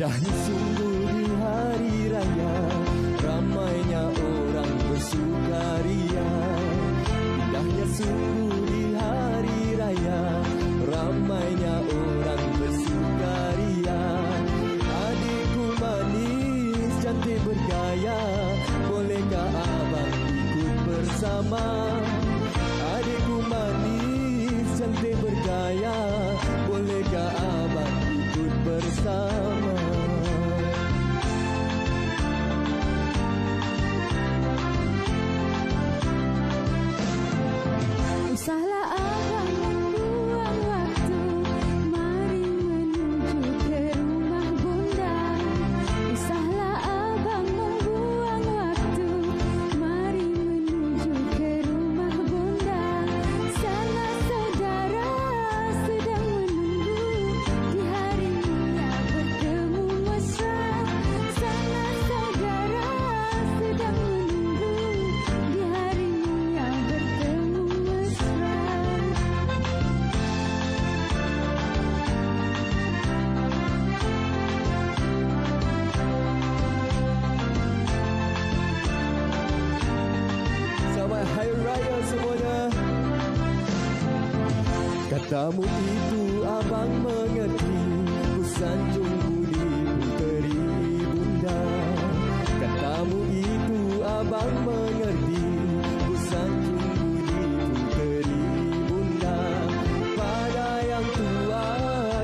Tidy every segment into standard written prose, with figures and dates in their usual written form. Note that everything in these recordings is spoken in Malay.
Indahnya sungguh di hari raya, ramainya orang bersukaria. Indahnya sungguh di hari raya, ramainya orang bersukaria. Adikku manis, cantik bergaya, bolehkah abang ikut bersama? Adikku manis, cantik bergaya, bolehkah abang ikut bersama? Usahlah abang membuang waktu, mari menuju ke rumah bunda. Usahlah abang membuang waktu, mari menuju ke rumah bunda. Sana saudara sedang menunggu, di hari mulia bertemu mesra. Sana saudara sedang menunggu, di hari mulia bertemu mesra. Selamat Hari Raya semuanya. Katamu itu abang mengerti, ku sanjung budi puteri bunda. Katamu itu abang mengerti, ku sanjung budi puteri bunda. Pada yang tua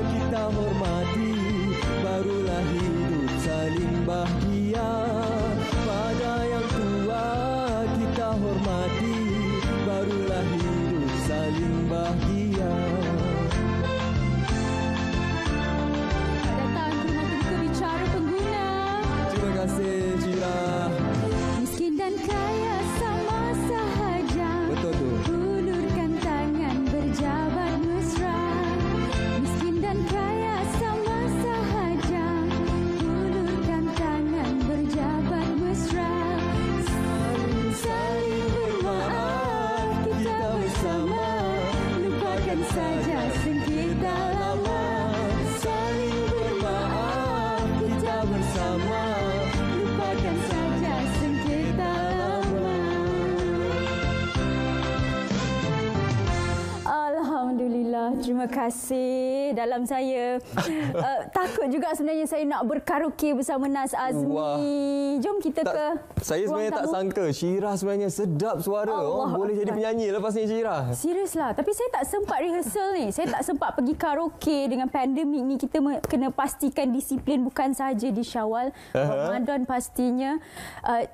kita hormati, barulah hidup saling bahagia. Pada yang tua kita hormati, barulah hidup saling bahagia. Datang ke rumah terbuka bicara pengguna. Terima kasih Cira. Miskin dan kaya sama sahaja. Betul tu. Hulurkan tangan berjabat mesra. Miskin dan kaya sama sahaja. Hulurkan tangan berjabat mesra. Saling bermaaf kita bersama. Lupakan saja sengketa lama. Saling bermaaf kita bersama. Lupakan saja sengketa lama. Alhamdulillah, terima kasih. Dalam saya takut juga sebenarnya saya nak berkaraoke bersama Nas Azmi. Wah. Jom kita ke Saya sebenarnya tak tamu. sangka Syirah sebenarnya sedap suara. Allah Boleh jadi Akbar. penyanyi lepas ni Syirah. Serius lah. Tapi saya tak sempat rehearsal ni. Saya tak sempat pergi karaoke. Dengan pandemik ni kita kena pastikan disiplin bukan sahaja di Syawal. Ramadan pastinya.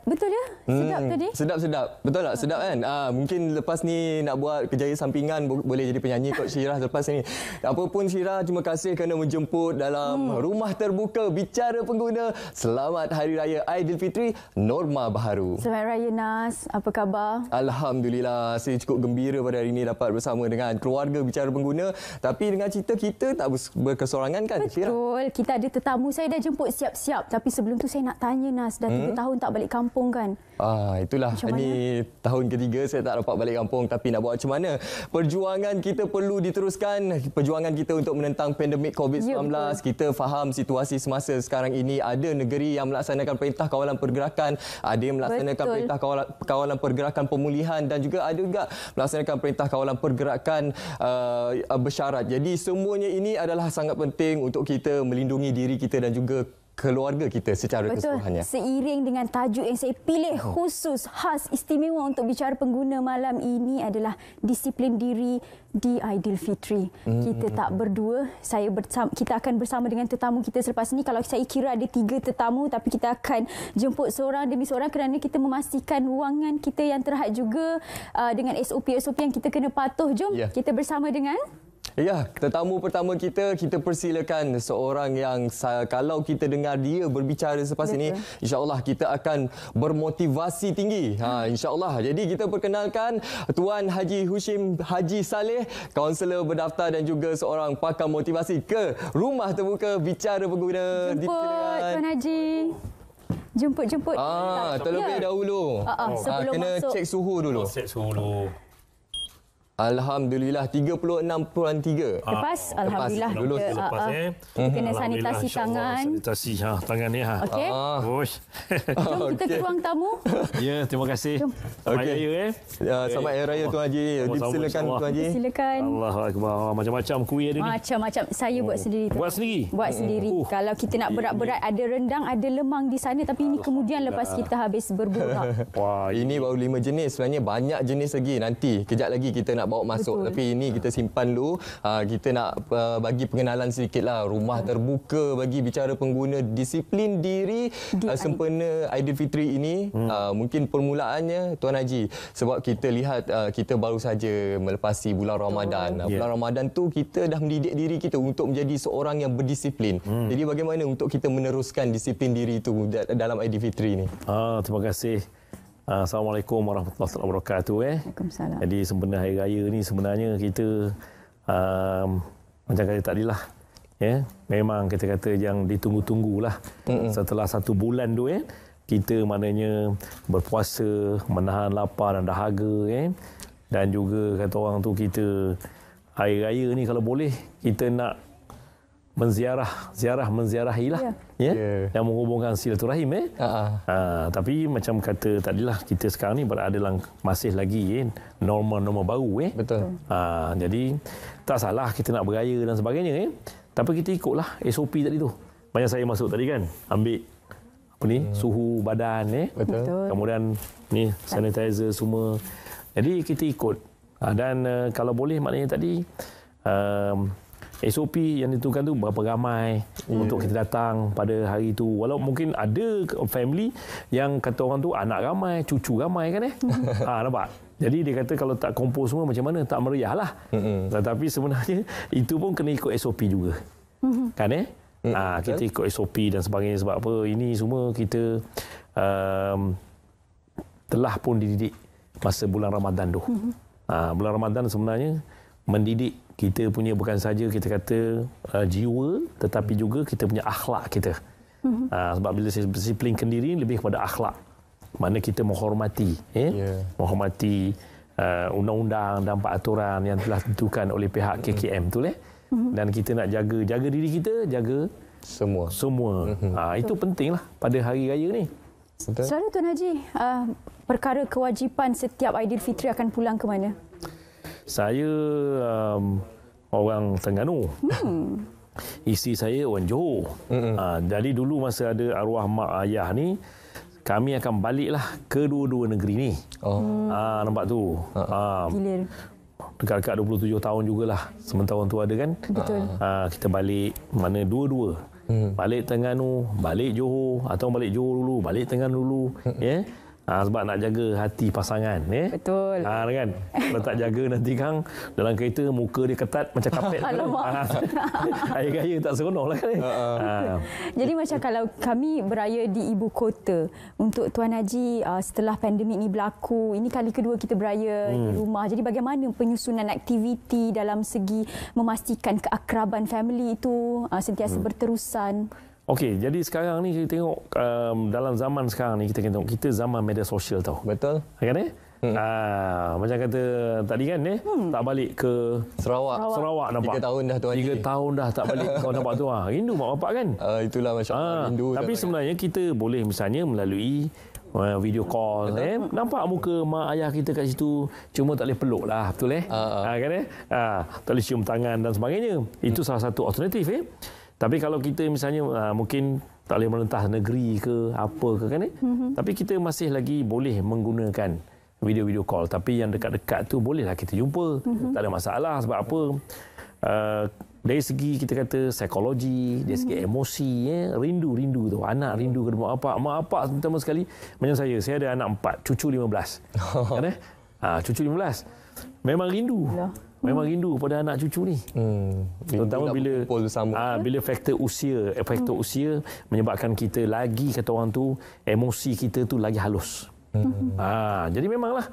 Betul ya? Sedap tadi? Sedap-sedap. Betul tak? Sedap kan? Mungkin lepas ni nak buat kerjaya sampingan boleh jadi penyanyi kot Syirah lepas ni. Apapun Syirah, terima kasih kerana menjemput dalam rumah terbuka bicara pengguna. Selamat Hari Raya Aidilfitri Norma Baharu. Selamat Raya Nas. Apa khabar? Alhamdulillah, saya cukup gembira pada hari ini dapat bersama dengan keluarga bicara pengguna. Tapi dengan cerita kita tak berkesorangan kan Syirah? Betul. Kita ada tetamu. Saya dah jemput siap-siap. Tapi sebelum tu saya nak tanya Nas. Dah 3 tahun tak balik kampung kan? Itulah. Macam Ini tahun ketiga saya tak dapat balik kampung. Tapi nak buat macam mana? Perjuangan kita perlu diteruskan. Perjuangan kita untuk menentang pandemik COVID-19. Ya, Kita faham situasi semasa sekarang ini. Ada negeri yang melaksanakan perintah kawalan pergerakan. Ada yang melaksanakan perintah kawalan pergerakan pemulihan. Dan juga ada juga melaksanakan perintah kawalan pergerakan bersyarat. Jadi semuanya ini adalah sangat penting untuk kita melindungi diri kita dan juga keluarga kita secara keseluruhannya. Seiring dengan tajuk yang saya pilih khusus, khas, istimewa untuk bicara pengguna malam ini adalah disiplin diri di Aidilfitri. Kita tak berdua, kita akan bersama dengan tetamu kita selepas ini. Kalau saya kira ada 3 tetamu, tapi kita akan jemput seorang demi seorang kerana kita memastikan ruangan kita yang terhad juga dengan SOP-SOP yang kita kena patuh. Jom kita bersama dengan... Ya, tetamu pertama kita persilakan seorang yang kalau kita dengar dia berbicara selepas ini, insya-Allah kita akan bermotivasi tinggi. Insya-Allah. Jadi kita perkenalkan Tuan Haji Hushim Haji Saleh, kaunselor berdaftar dan juga seorang pakar motivasi ke rumah terbuka bicara pengguna. Jemput Tuan Haji. Jemput. Terlebih dahulu. Sebelum kena masuk. cek suhu dulu. Cek suhu dulu. Alhamdulillah 36.3. Lepas alhamdulillah lulus. kita kena sanitasi tangan. Sanitasi tangan ni Okey. Jom kita ke ruang tamu. Ya, terima kasih. Selamat Okey. raya Selamat Hari Raya Tuan Haji. Silakan Tuan Haji. Silakan. Allahu akbar. Macam-macam kuih ada ni. Macam-macam saya buat sendiri. Buat sendiri? Buat sendiri. Kalau kita nak berat-berat ada rendang, ada lemang di sana, tapi ini kemudian lepas kita habis berburu. Wah, ini baru 5 jenis. Sebenarnya banyak jenis lagi. Nanti kejap lagi kita nak bawa masuk. Betul. Tapi ini kita simpan dulu. Kita nak bagi pengenalan sedikitlah. Rumah terbuka bagi bicara pengguna, disiplin diri sempena Aidilfitri ini. Mungkin permulaannya Tuan Haji, sebab kita lihat kita baru saja melepasi bulan Ramadan. Bulan Ramadan tu kita dah mendidik diri kita untuk menjadi seorang yang berdisiplin. Jadi bagaimana untuk kita meneruskan disiplin diri itu dalam Aidilfitri ini? Terima kasih. Assalamualaikum warahmatullahi wabarakatuh. Waalaikumsalam. Jadi sempena Hari Raya ni sebenarnya kita macam kata tadilah, memang kita kata yang ditunggu-tunggulah. Setelah 1 bulan tu kita maknanya berpuasa, menahan lapar dan dahaga, dan juga kata orang tu kita Hari Raya ni kalau boleh kita nak menziarahilah yang menghubungkan silaturahim. Tapi macam kata tadilah, kita sekarang ni berada dalam masih lagi norma-norma baru. Betul. Jadi tak salah kita nak beraya dan sebagainya, tapi kita ikutlah SOP tadi tu. Macam saya masuk tadi kan, ambil suhu badan, Betul. kemudian ni sanitizer semua. Jadi kita ikut. Dan kalau boleh maknanya tadi SOP yang ditentukan tu berapa ramai untuk kita datang pada hari tu. Walau mungkin ada family yang kata orang tu anak ramai, cucu ramai kan nampak? Jadi dia kata kalau tak kumpul semua macam mana, tak meriah lah. Tetapi sebenarnya itu pun kena ikut SOP juga. Kan kita ikut SOP dan sebagainya. Sebab apa? Ini semua kita telah pun dididik masa bulan Ramadan tu. Bulan Ramadan sebenarnya mendidik kita punya bukan saja kita kata jiwa, tetapi juga kita punya akhlak kita. Sebab bila saya disiplinkan diri lebih kepada akhlak. Mana kita menghormati, menghormati undang-undang dan peraturan yang telah ditentukan oleh pihak KKM tu dan kita nak jaga diri kita, jaga semua. Itu pentinglah pada hari raya ni. Saudara Tuan Haji, perkara kewajipan setiap Aidilfitri akan pulang ke mana? Saya orang Terengganu. Isteri saya orang Johor. Jadi dulu masa ada arwah mak ayah ni, kami akan baliklah ke dua-dua negeri ni. Nampak tu. Gila. Dekat-dekat 27 tahun jugalah. Sementara orang tu ada kan. Betul. Kita balik mana dua-dua. Balik Terengganu, balik Johor, atau balik Johor dulu, balik Terengganu dulu. Sebab nak jaga hati pasangan. Betul. Kan? Kalau tak jaga nanti Kang dalam kereta muka dia ketat macam kapet. Hari raya tak seronok lah kan. Jadi macam kalau kami beraya di ibu kota, untuk Tuan Haji setelah pandemik ni berlaku, ini kali kedua kita beraya di rumah. Jadi bagaimana penyusunan aktiviti dalam segi memastikan keakraban family itu sentiasa berterusan? Okey, jadi sekarang ni kita tengok dalam zaman sekarang ni kita tengok kita zaman media sosial tau. Betul. Kan macam kata tadi kan tak balik ke Sarawak nampak. 3 tahun dah Tuan Haji. 3 tahun dah tak balik kau nampak tu. Rindu mak bapak kan? Itulah masya-Allah rindu. Tapi sebenarnya kita boleh misalnya melalui video call nampak muka mak ayah kita kat situ, cuma tak boleh peluk lah, betul kan tak boleh cium tangan dan sebagainya. Itu salah satu alternatif Tapi kalau kita misalnya mungkin tak boleh melentah negeri ke apa ke kan tapi kita masih lagi boleh menggunakan video call. Tapi yang dekat-dekat tu bolehlah kita jumpa. Tak ada masalah. Sebab apa? Dari segi kita kata psikologi, dari segi emosi, rindu tu. Anak rindu ke mak bapak. Mak bapak terutama sekali. Macam saya ada anak 4, cucu 15. Kan cucu 15. Memang rindu. Memang rindu pada anak cucu ni. Terutama bila faktor usia menyebabkan kita lagi kata orang tu emosi kita tu lagi halus. Jadi memanglah.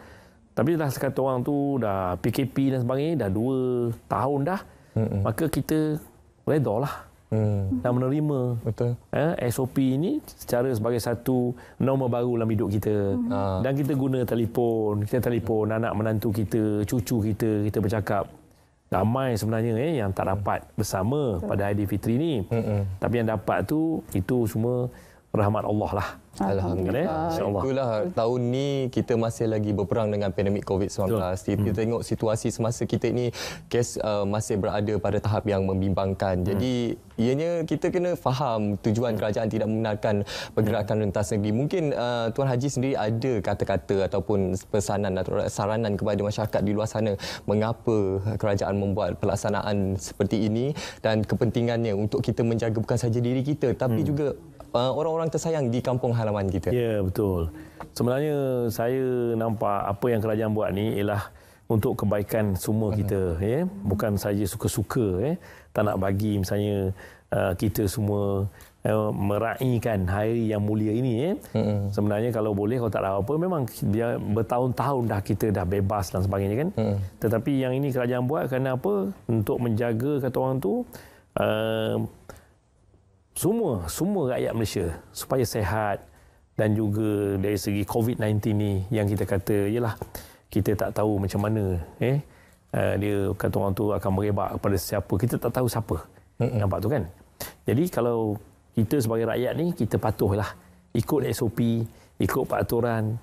Tapi dah kata orang tu dah PKP dan sebagainya dah 2 tahun dah. Maka kita redalah dan menerima SOP ini secara sebagai satu norma baru dalam hidup kita. Dan kita guna telefon, anak menantu kita, cucu kita bercakap. Ramai sebenarnya yang tak dapat bersama pada Aidilfitri ni. Tapi yang dapat tu, itu semua rahmat Allah lah. Alhamdulillah. Itulah tahun ni kita masih lagi berperang dengan pandemik COVID-19. Kita tengok situasi semasa kita ni kes masih berada pada tahap yang membimbangkan. Jadi ianya kita kena faham tujuan kerajaan tidak membenarkan pergerakan rentas negeri. Mungkin Tuan Haji sendiri ada kata-kata ataupun pesanan atau saranan kepada masyarakat di luar sana mengapa kerajaan membuat pelaksanaan seperti ini dan kepentingannya untuk kita menjaga bukan saja diri kita tapi juga orang-orang tersayang di kampung halaman kita. Ya, betul. Sebenarnya saya nampak apa yang kerajaan buat ni ialah untuk kebaikan semua kita, ya. Bukan saja suka-suka, tak nak bagi misalnya kita semua meraihkan hari yang mulia ini, Sebenarnya kalau boleh, kalau tak ada apa, memang dia bertahun-tahun dah kita dah bebas dan sebagainya kan. Tetapi yang ini kerajaan buat kerana apa? Untuk menjaga kata orang tu semua rakyat Malaysia supaya sihat dan juga dari segi COVID-19 ni yang kita kata ialah kita tak tahu macam mana dia kata orang tu akan merebak kepada siapa, kita tak tahu siapa. Nampak tu kan. Jadi kalau kita sebagai rakyat ni kita patuhlah ikut SOP, ikut peraturan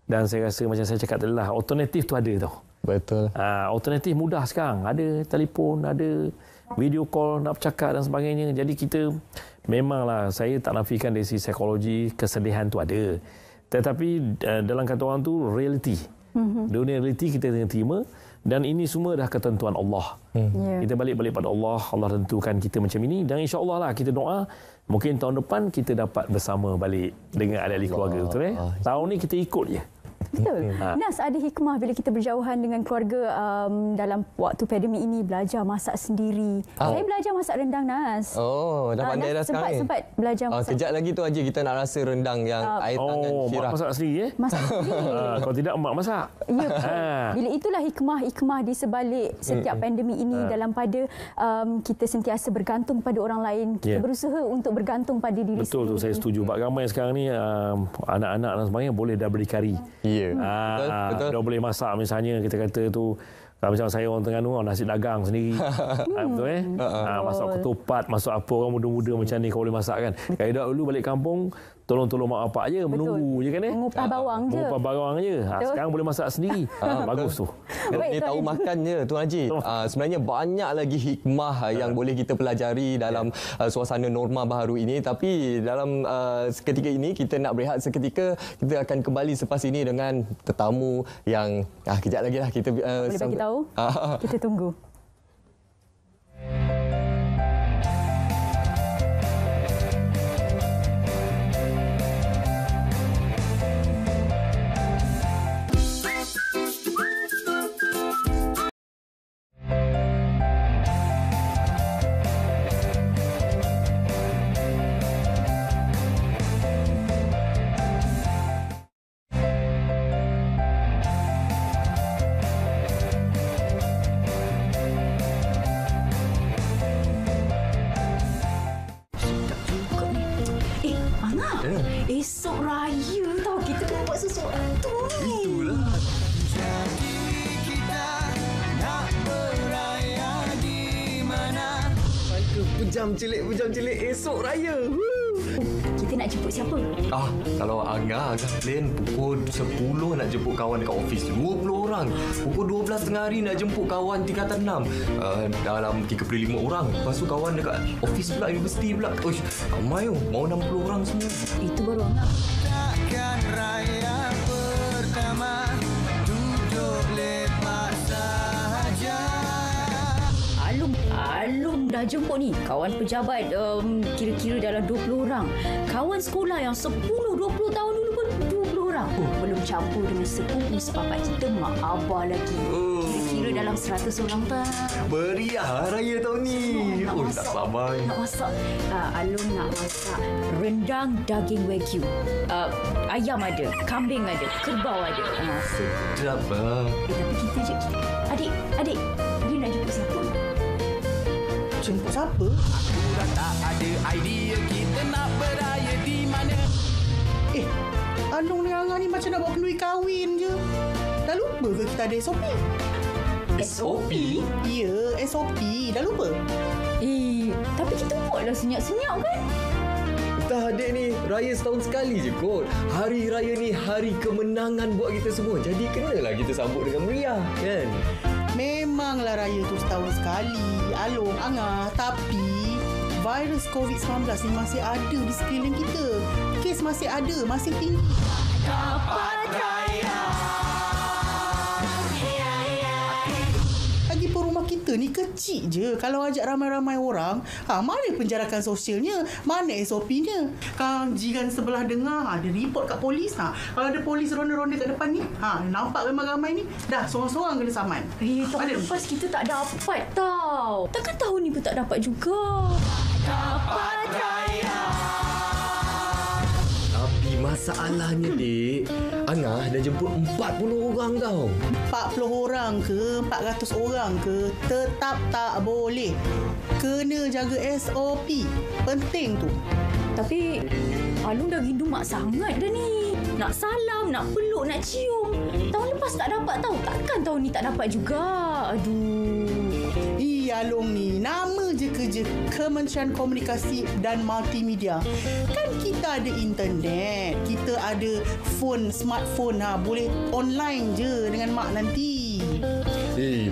dan saya rasa macam saya cakap tadi lah, alternatif tu ada tau. Betul. Alternatif mudah sekarang, ada telefon, ada video call nak bercakap dan sebagainya. Jadi kita memanglah saya tak nafikan dari sisi psikologi kesedihan tu ada. Tetapi dalam kata orang tu realiti. Dunia realiti kita kena terima dan ini semua dah ketentuan Allah. Kita balik pada Allah. Allah tentukan kita macam ini dan insya-Allah lah kita doa mungkin tahun depan kita dapat bersama balik dengan ahli keluarga, betul Tahun ni kita ikut je. Betul. Nas, ada hikmah bila kita berjauhan dengan keluarga dalam waktu pandemik ini, belajar masak sendiri. Saya belajar masak rendang, Nas. Oh, dah pandai dah sekarang ni. Sempat belajar masak. Kejap lagi tu aja kita nak rasa rendang yang air tangan Syirah. Masak sendiri Masak sendiri. Kalau tidak mak masak. Ya. Bila itulah hikmah di sebalik setiap pandemik ini dalam pada kita sentiasa bergantung pada orang lain. Kita berusaha untuk bergantung pada diri sendiri. Betul tu, saya setuju. Bak ramai sekarang ni anak-anak dan sebagainya boleh dah berdikari. Ya. Betul. Dah boleh masak misalnya kita kata tu macam saya orang Terengganu nasi dagang sendiri. Betul masak ketupat, masak apa, orang muda-muda macam ni kau boleh masak kan. Kaedah dulu balik kampung tolong-tolong mak bapak je, menunggu je kan Mengupas bawang je. Mengupas bawang je. Sekarang boleh masak sendiri. Bagus tu. Dia tahu makan je Tuan Haji. Sebenarnya banyak lagi hikmah yang boleh kita pelajari dalam suasana norma baharu ini, tapi dalam seketika ini kita nak berehat seketika. Kita akan kembali selepas ini dengan tetamu yang kejap lagi lah kita boleh bagi tahu. Kita tunggu. Esok raya tau, kita kena buat sesuatu ni. Itulah. Jadi kita nak beraya di mana? Pujam cilik esok raya. Kita nak jemput siapa? Kalau Agah plan pukul 10 nak jemput kawan dekat office 20 orang. Pukul 12 tengah hari nak jemput kawan tingkatan 6. Dalam 35 orang. Lepas tu kawan dekat office pula, universiti pula. Uish, ramai mau 60 orang semua. Itu baru Angah. Takkan raya pertama duduk lepak sahaja. Alung dah jemput ni kawan pejabat kira-kira dalam 20 orang. Kawan sekolah yang 10-20 tahun dulu pun 20 orang. Belum campur dengan sepupu sepapat kita, mak abah lagi. Kira-kira dalam 100 orang tak. Meriah raya tahun ni. Tak sabar. Nak masak. Alung nak masak rendang daging wagyu. Ayam ada, kambing ada, kerbau ada. Sedap lah. Tapi kita je. Adik, dia nak jemput siapa? Jemput siapa? Aku dah tak ada idea kita nak beraya di mana. Along dengan Angah ni macam nak bawa kenduri kahwin je. Dah lupa ke kita ada SOP? SOP? Ya, SOP. Dah lupa? Tapi kita buatlah senyap-senyap kan? Dah adik ni, raya setahun sekali je kot. Hari raya ni hari kemenangan buat kita semua. Jadi kenalah kita sambut dengan meriah, kan? Memanglah raya tu setahun sekali. Along Angah. Tapi virus COVID-19 ni masih ada di sekeliling kita. Kes masih ada, masih tinggi. Dapat raya. Lagipun rumah kita ni kecil je. Kalau ajak ramai-ramai orang, mana penjarakan sosialnya? Mana SOP-nya? Jiran sebelah dengar, ada report kat polis. Kalau ada polis ronda-ronda kat depan ni, nampak ramai-ramai ni, dah seorang-seorang kena saman. Tahun lepas kita tak dapat tau. Takkan tahun ni pun tak dapat juga. Dapat raya. Tapi masalahnya, Dik, Angah dah jemput 40 orang tau. 40 orang ke 400 orang ke, tetap tak boleh. Kena jaga SOP. Penting tu. Tapi Alung dah rindu mak sangat dah ni. Nak salam, nak peluk, nak cium. Tahun lepas tak dapat tau. Takkan tahun ni tak dapat juga. Aduh. Along ni nama je kerja Kementerian Komunikasi dan Multimedia. Kan kita ada internet, kita ada smartphone, boleh online je dengan mak nanti.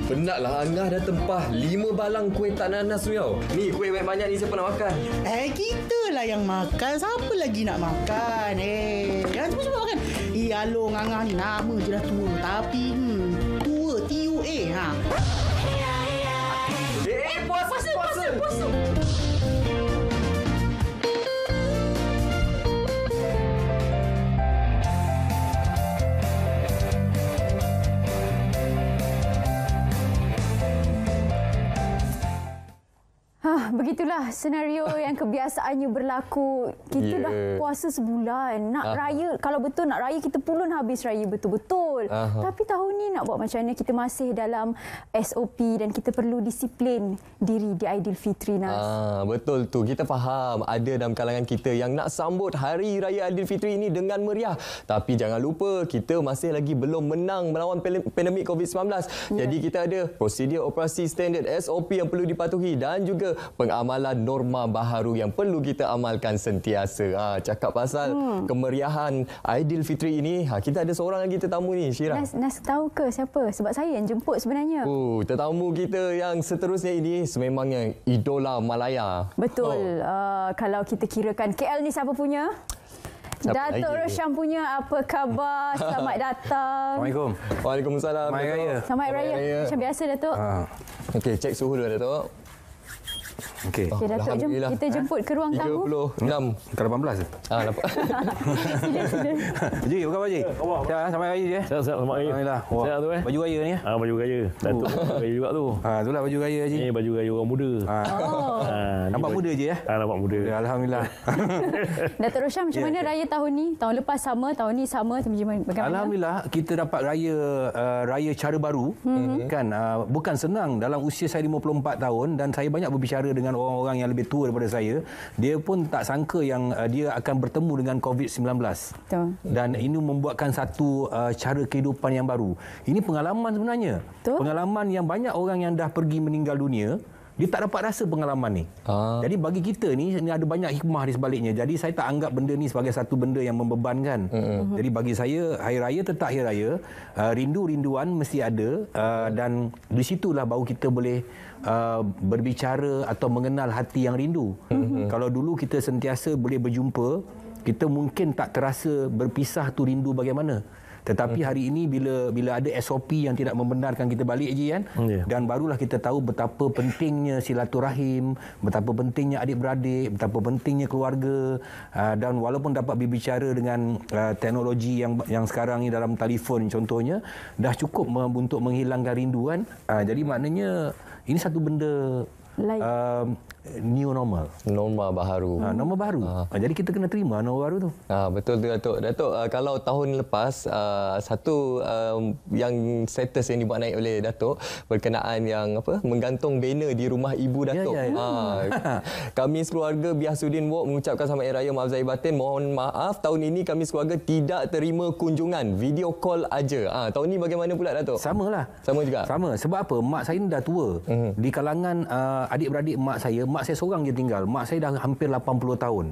Penatlah Angah dah tempah 5 balang kuih tak nanas tu tau. Ni kuih banyak ni siapa nak makan? Kita lah yang makan. Siapa lagi nak makan? Jangan cuba-cuba makan. Along Angah ni nama je dah tua. Tapi tua TUA. Puasa. Begitulah senario yang kebiasaannya berlaku. Kita dah puasa sebulan. Nak raya, kalau betul nak raya, kita pulun habis raya betul-betul. Tapi tahun ni nak buat macam mana? Kita masih dalam SOP dan kita perlu disiplin diri di Aidilfitri, Nas. Betul tu. Kita faham ada dalam kalangan kita yang nak sambut Hari Raya Aidilfitri ini dengan meriah. Tapi jangan lupa, kita masih lagi belum menang melawan pandemik COVID-19. Jadi kita ada prosedur operasi standard SOP yang perlu dipatuhi dan juga pengamalan norma baharu yang perlu kita amalkan sentiasa. Cakap pasal kemeriahan Aidilfitri ini, kita ada seorang lagi tetamu ni, Syirah. Nas tahu ke siapa? Sebab saya yang jemput sebenarnya. Tetamu kita yang seterusnya ini sememangnya idola Malaya. Betul. Kalau kita kirakan KL ni siapa punya? Datuk Rosyam punya. Apa khabar? Selamat datang. Assalamualaikum. Waalaikumsalam. Selamat Raya. Selamat Raya. Macam biasa, Datuk. Okey, cek suhu dulu, Datuk. Okey. Okey, Datuk, jom kita jemput ke ruang tamu. 36. Ke 18 ke? Dapat. Sila. Ji, apa khabar Ji? Sihat, selamat raya Ji. Sihat, selamat raya. Alhamdulillah. Sihat tu Baju raya ni. Baju raya. Datuk raya juga tu. Itulah baju raya Ji. Ni baju raya orang muda. Nampak muda je ya? Nampak muda. Ya, Alhamdulillah. Datuk Rosyam, macam mana raya tahun ni? Tahun lepas sama, tahun ni sama. Bagaimana? Alhamdulillah, kita dapat raya cara baru. Kan, bukan senang dalam usia saya 54 tahun dan saya banyak berbicara dengan orang-orang yang lebih tua daripada saya. Dia pun tak sangka yang dia akan bertemu dengan COVID-19. Betul. Dan ini membuatkan satu cara kehidupan yang baru. Ini pengalaman sebenarnya. Betul. Pengalaman yang banyak orang yang dah pergi meninggal dunia, dia tak dapat rasa pengalaman ni. Jadi bagi kita ni ada banyak hikmah di sebaliknya. Jadi saya tak anggap benda ni sebagai satu benda yang membebankan. Jadi bagi saya, hari raya tetap hari raya. Rindu-rinduan mesti ada. Dan di situlah baru kita boleh berbicara atau mengenal hati yang rindu. Kalau dulu kita sentiasa boleh berjumpa, kita mungkin tak terasa berpisah tu rindu bagaimana. Tetapi hari ini bila ada SOP yang tidak membenarkan kita balik je kan, dan barulah kita tahu betapa pentingnya silaturahim, betapa pentingnya adik-beradik, betapa pentingnya keluarga, dan walaupun dapat berbicara dengan teknologi yang sekarang ni dalam telefon contohnya, dah cukup untuk menghilangkan rindu kan. Jadi maknanya ini satu benda new normal. Normal baharu. Normal baru. Jadi kita kena terima normal baru tu. Betul tu Datuk. Datuk, kalau tahun lepas satu yang status yang dibuat naik oleh Datuk berkenaan yang menggantung banner di rumah ibu Datuk. Kami sekeluarga Biasuddin Walk mengucapkan selamat hari raya maaf zahir batin. Mohon maaf tahun ini kami sekeluarga tidak terima kunjungan, video call aja. Tahun ni bagaimana pula Datuk? Samalah. Sama juga. Sama. Sebab apa? Mak saya ni dah tua. Di kalangan adik-beradik mak saya seorang je tinggal. Mak saya dah hampir 80 tahun.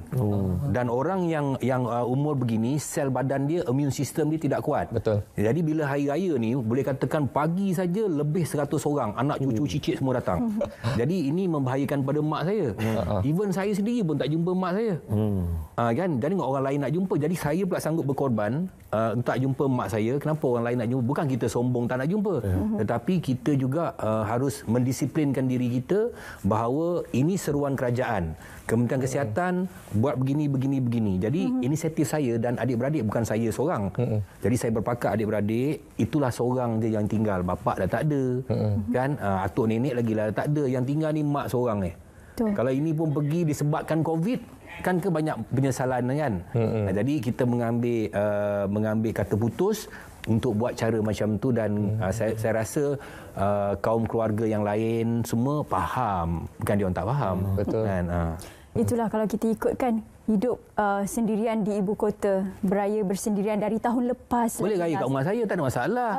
Dan orang yang umur begini, sel badan dia, immune system dia tidak kuat. Betul. Jadi bila hari raya ni, boleh katakan pagi saja lebih 100 orang. Anak cucu cicit semua datang. Jadi ini membahayakan pada mak saya. Even saya sendiri pun tak jumpa mak saya. Kan? Jadi orang lain nak jumpa. Jadi saya pula sanggup berkorban tak jumpa mak saya. Kenapa orang lain nak jumpa? Bukan kita sombong tak nak jumpa. Tetapi kita juga harus mendisiplinkan diri kita bahawa ini seruan kerajaan. Kementerian Kesihatan buat begini. Jadi inisiatif saya dan adik-beradik, bukan saya seorang. Jadi saya berpakat adik-beradik, itulah seorang je yang tinggal. Bapak dah tak ada. Kan? Atuk nenek lagi lah tak ada. Yang tinggal ni mak seorang ni. Kalau ini pun pergi disebabkan COVID, kan ke banyak penyesalan kan. Jadi kita mengambil kata putus untuk buat cara macam tu. Dan saya rasa kaum keluarga yang lain semua faham, bukan dia orang tak faham. Betul kan. Itulah kalau kita ikutkan hidup sendirian di ibu kota, beraya bersendirian dari tahun lepas. Boleh raya kat rumah saya, tak ada masalah.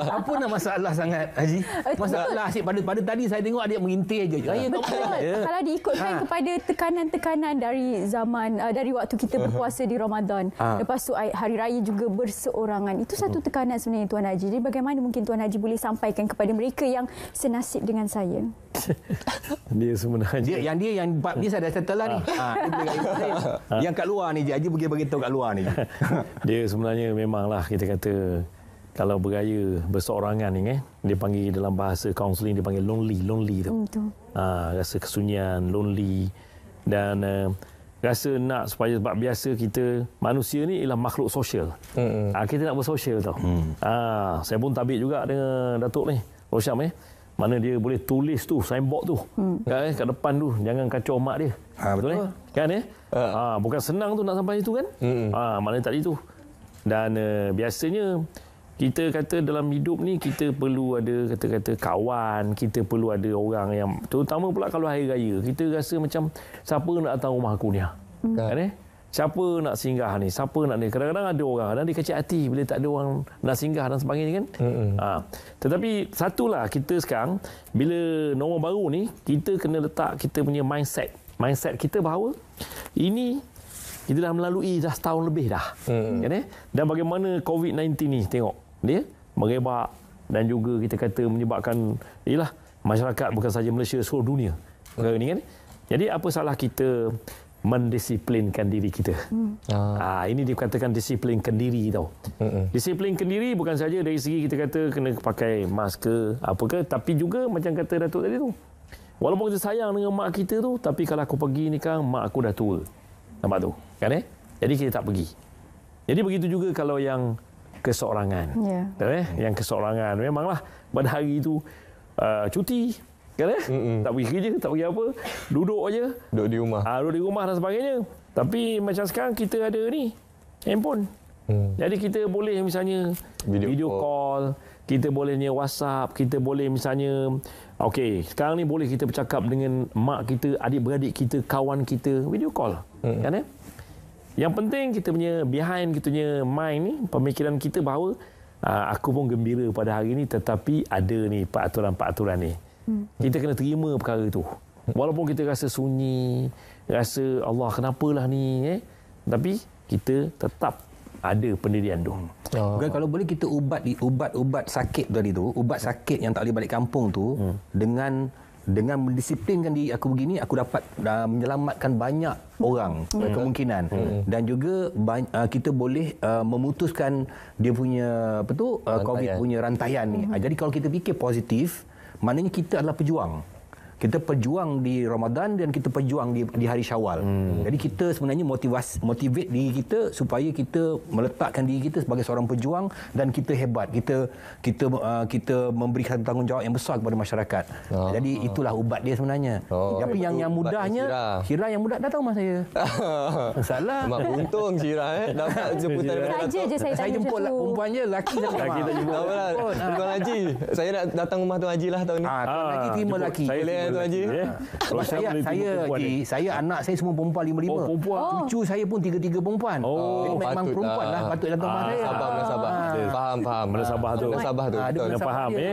Apa nak masalah sangat, Haji? Masalah asyik pada tadi saya tengok adik mengintih je. Raya kat rumah saya. Kalau diikutkan kepada tekanan-tekanan dari zaman dari waktu kita berpuasa di Ramadan, lepas tu hari raya juga berseorangan. Itu satu tekanan sebenarnya Tuan Haji. Jadi bagaimana mungkin Tuan Haji boleh sampaikan kepada mereka yang senasib dengan saya? Dia sebenarnya yang bab ni saya dah settle lah ni. Yang kat luar ni je, Haji pergi beritahu kat luar ni. Dia sebenarnya memanglah kita kata kalau bergaya berseorangan ni dia panggil dalam bahasa kaunseling dia panggil lonely tu. Rasa kesunyian, lonely dan rasa nak supaya sebab biasa kita manusia ni ialah makhluk sosial. Kita nak bersosial tau. Saya pun tabik juga dengan Datuk ni, Rosyam mana dia boleh tulis tu signboard tu kat depan tu, jangan kacau mak dia. Betul kan bukan senang tu nak sampai situ kan. Maknanya tadi tu. Dan biasanya kita kata dalam hidup ni kita perlu ada kata-kata kawan, kita perlu ada orang yang terutama pula kalau hari raya kita rasa macam siapa nak datang rumah aku ni kan siapa nak singgah ni, siapa nak ni. Kadang-kadang ada orang, kadang dia kecil hati bila tak ada orang nak singgah dan sebagainya kan. Tetapi satulah kita sekarang, bila normal baru ni, kita kena letak kita punya mindset kita bahawa ini kita dah melalui dah setahun lebih dah. Kan dan bagaimana COVID-19 ni tengok, dia merebak dan juga kita kata menyebabkan masyarakat bukan saja Malaysia, seluruh dunia perkara ni kan. Jadi apa salah kita mendisiplinkan diri kita. Ini dikatakan disiplinkan diri tau. Disiplinkan diri bukan saja dari segi kita kata kena pakai masker apa ke, tapi juga macam kata Datuk tadi tu, walaupun kita sayang dengan mak kita tu, tapi kalau aku pergi ni kan mak aku dah tua. Nampak tu kan jadi kita tak pergi. Jadi begitu juga kalau yang keseorangan. Yang keseorangan memanglah pada hari tu cuti kan tak pergi kerja, tak pergi apa, duduk di rumah dan sebagainya. Tapi macam sekarang kita ada ni handphone. Jadi kita boleh misalnya video call, kita bolehnya WhatsApp, kita boleh misalnya sekarang ni boleh kita bercakap dengan mak kita, adik-beradik kita, kawan kita, video call kan Yang penting kita punya behind, kita punya mind ni, pemikiran kita bahawa aku pun gembira pada hari ni, tetapi ada ni peraturan-peraturan ni. Kita kena terima perkara tu. Walaupun kita rasa sunyi, rasa Allah kenapalah ni tapi kita tetap ada pendirian tu. Bukan kalau boleh kita ubat sakit tadi tu, ubat sakit yang tak boleh balik kampung tu dengan mendisiplinkan diri aku begini, aku dapat menyelamatkan banyak orang kemungkinan. Dan juga kita boleh memutuskan dia punya COVID punya rantaian ni. Jadi kalau kita fikir positif, maknanya kita adalah pejuang. kita berjuang di Ramadan dan kita berjuang di hari Syawal. Jadi kita sebenarnya motivate diri kita supaya kita meletakkan diri kita sebagai seorang pejuang dan kita hebat. Kita memberikan tanggungjawab yang besar kepada masyarakat. Jadi itulah ubat dia sebenarnya. Tapi yang mudahnya Syira yang mudah datang rumah saya. Salah. Mak untung Syira dapat jemputan daripada Saja je saya Saya tanya jemput macam tu. perempuan je, lelaki tak Lelaki tak jemput. Tuan Haji, saya nak datang rumah Tuan Haji lah tahun ni. lelaki terima lelaki. Saya Boleh, terima Tuan Haji? lelaki, Kalau Saya anak saya semua perempuan 5-5. Oh, perempuan. Cucu saya pun 3-3 perempuan. Jadi memang patut perempuan lah patut datang rumah saya. Sabar. Faham. Mana sabar tu. Mana sabar tu. Dia Betul. Yang sabar faham dia.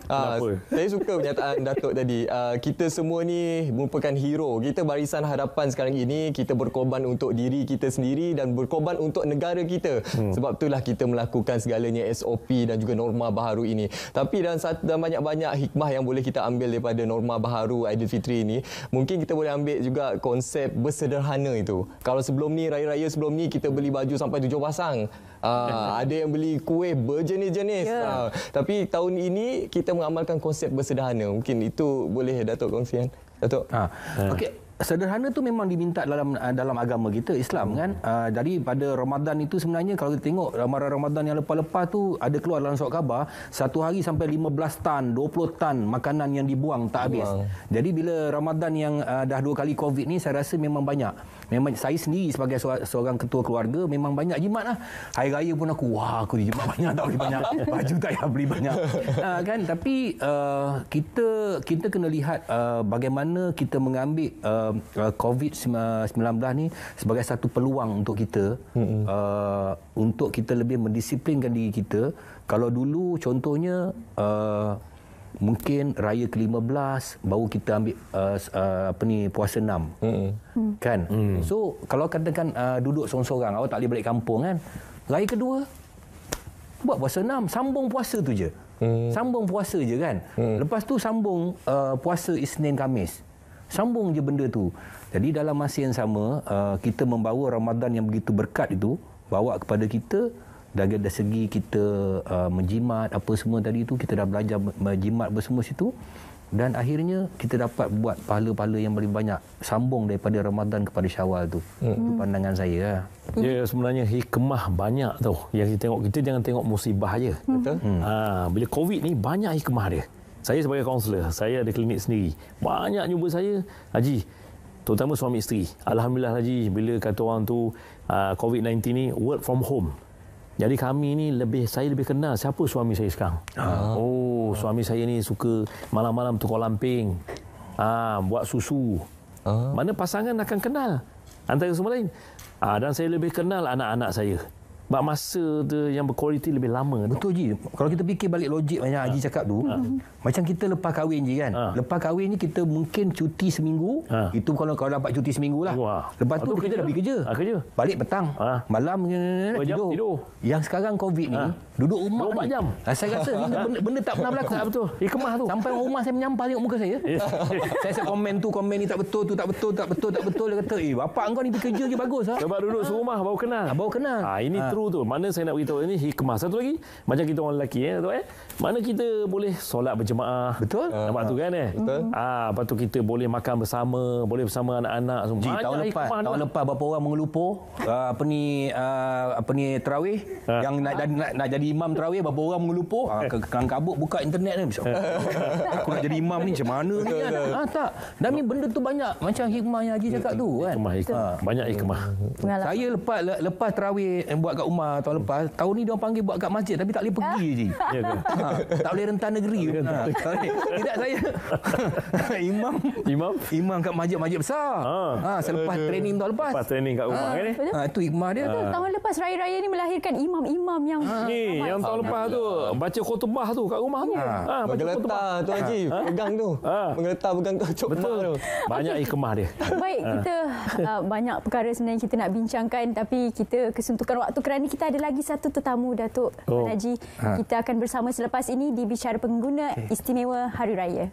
Kenapa? Saya suka pernyataan Datuk tadi. Kita semua ni merupakan hero. Kita Barisan Harapan sekarang ini, kita berkorban untuk diri kita sendiri dan berkorban untuk negara kita. Sebab itulah kita melakukan segalanya SOP dan juga norma baharu ini. Tapi dan banyak-banyak hikmah yang boleh kita ambil daripada norma baharu Aidilfitri ini. Mungkin kita boleh ambil juga konsep bersederhana itu. Kalau sebelum ni, raya-raya sebelum ni, kita beli baju sampai 7 pasang. Ada yang beli kuih berjenis-jenis. Tapi tahun ini kita mengamalkan konsep bersederhana. Mungkin itu boleh Datuk kongsikan. Datuk. Okey. Sederhana tu memang diminta dalam agama kita Islam kan. Jadi pada Ramadan itu sebenarnya kalau kita tengok Ramadan yang lepas-lepas tu ada keluar dalam surat khabar satu hari sampai 15 tan, 20 tan makanan yang dibuang tak habis. Jadi bila Ramadan yang dah 2 kali Covid ni saya rasa memang banyak. Memang saya sendiri sebagai seorang ketua keluarga memang banyak jimat lah. Hari raya pun aku jimat banyak tak beli banyak. Baju tak payah beli banyak. Kan tapi kita kena lihat bagaimana kita mengambil COVID-19 ni sebagai satu peluang untuk kita untuk kita lebih mendisiplinkan diri kita. Kalau dulu contohnya mungkin raya ke-15 baru kita ambil puasa 6 kan. So kalau katakan duduk seorang-seorang awak tak boleh balik kampung kan, raya kedua buat puasa 6, sambung puasa tu je. Sambung puasa je kan. Lepas tu sambung puasa Isnin Khamis. Sambung je benda tu. Jadi dalam masa yang sama kita membawa Ramadan yang begitu berkat itu bawa kepada kita dari segi kita menjimat apa semua tadi itu kita dah belajar menjimat bersemua situ dan akhirnya kita dapat buat pahala-pahala yang lebih banyak sambung daripada Ramadan kepada Syawal tu. Itu pandangan saya lah. Ya sebenarnya hikmah banyak tau yang kita tengok. Kita jangan tengok musibah aja. Betul. Bila Covid ni banyak hikmah dia. Saya sebagai kaunselor, saya ada klinik sendiri. Banyak jumpa saya, Haji, terutama suami isteri. Alhamdulillah Haji, bila kata orang tu COVID-19 ni work from home. Jadi kami ni saya lebih kenal siapa suami saya sekarang. Suami saya ni suka malam-malam tukar lamping. Buat susu. Mana pasangan akan kenal antara semua lain. Dan saya lebih kenal anak-anak saya. Sebab masa tu yang berkualiti lebih lama. Betul Ji. Kalau kita fikir balik logik yang Haji cakap tu, macam kita lepas kahwin je kan. Lepas kahwin ni kita mungkin cuti seminggu. Itu kalau dapat cuti seminggu lah. Lepas tu kita dah pergi kerja. Balik petang. Malam tidur. Yang sekarang Covid ni, duduk rumah 24 jam. Saya rasa benda tak pernah berlaku. Betul. Hikmah tu. Sampai orang rumah saya menyampah tengok muka saya. Saya komen ni tak betul, tu tak betul. Dia kata, bapak engkau ni pergi kerja je bagus. Sebab duduk serumah baru kenal. Baru kenal. Ini true tu. Mana saya nak beritahu ini hikmah. Satu lagi, macam kita orang lelaki mana kita boleh solat berjemaah. Betul. Nampak tu kan Betul. Lepas tu kita boleh makan bersama, boleh bersama anak-anak semua. Ji, tahun lepas berapa orang mengelupur tarawih yang nak jadi imam tarawih berapa orang mengelupur kelang kabut buka internet ni. Aku nak jadi imam ni macam mana ni kan? Tak. Dan ni benda tu banyak macam hikmah yang Haji cakap tu kan. Banyak hikmah. Saya lepas tarawih buat kat rumah tahun lepas, tahun ni dia orang panggil buat kat masjid tapi tak boleh pergi je. Ya ke? Tak boleh rentan negeri. Tidak saya. Imam kat masjid besar. Selepas training tahun lepas. Lepas training kat rumah kan ni. Itu hikmah dia. Tahun lepas raya-raya ni melahirkan imam-imam yang Yang tahun lepas tu baca khutbah tu kat rumah tu. Menggeletar tu Haji, pegang tu. Menggeletar pegang tu. Betul. Banyak hikmah dia. Baik, kita banyak perkara sebenarnya kita nak bincangkan tapi kita kesuntukan waktu kerana kita ada lagi satu tetamu Datuk Haji. Kita akan bersama selepas ini di Bicara Pengguna Istimewa Hari Raya.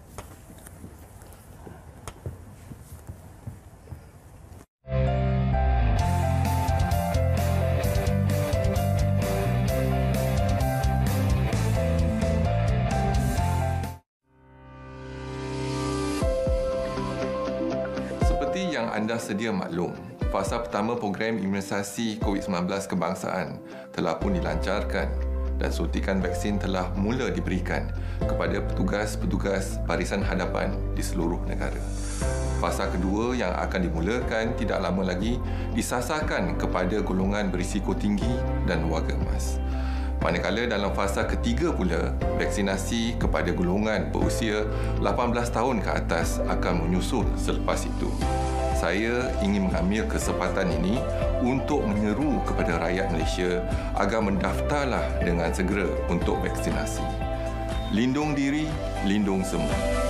yang anda sedia maklum, fasa pertama program imunisasi COVID-19 kebangsaan telah pun dilancarkan dan suntikan vaksin telah mula diberikan kepada petugas-petugas barisan hadapan di seluruh negara. Fasa kedua yang akan dimulakan tidak lama lagi disasarkan kepada golongan berisiko tinggi dan warga emas. Manakala dalam fasa ketiga pula, vaksinasi kepada golongan berusia 18 tahun ke atas akan menyusul selepas itu. Saya ingin mengambil kesempatan ini untuk menyeru kepada rakyat Malaysia agar mendaftarlah dengan segera untuk vaksinasi. Lindung diri, lindung semua.